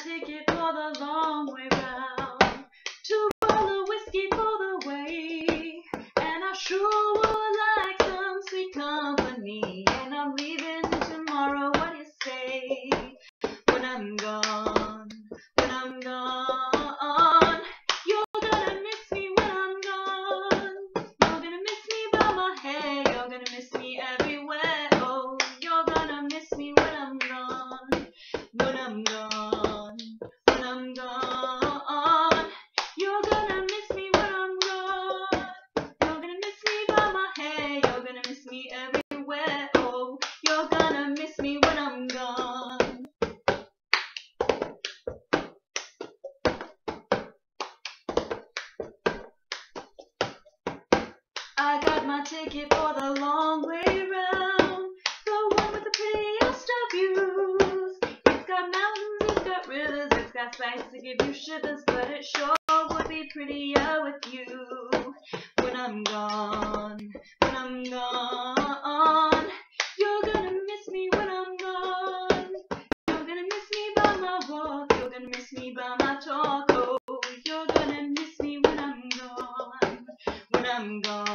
ticket for the long way round, to roll a whiskey for the way, and I sure would like some sweet company, and I'm leaving tomorrow. What do you say? When I'm gone, you're gonna miss me when I'm gone. You're gonna miss me by my hair, you're gonna miss me everywhere. Oh, you're gonna miss me when I'm gone. When I'm gone, you're gonna miss me when I'm gone. You're gonna miss me by my hair, you're gonna miss me everywhere. Oh, you're gonna miss me when I'm gone. I got my ticket for the long way round, the one with the prettiest of views. It's got mountains, it's got rivers, it's got sights to give you shivers, but it sure would be prettier with you. When I'm gone, you're gonna miss me when I'm gone. You're gonna miss me by my walk, you're gonna miss me by my talk. Oh, you're gonna miss me when I'm gone. When I'm gone.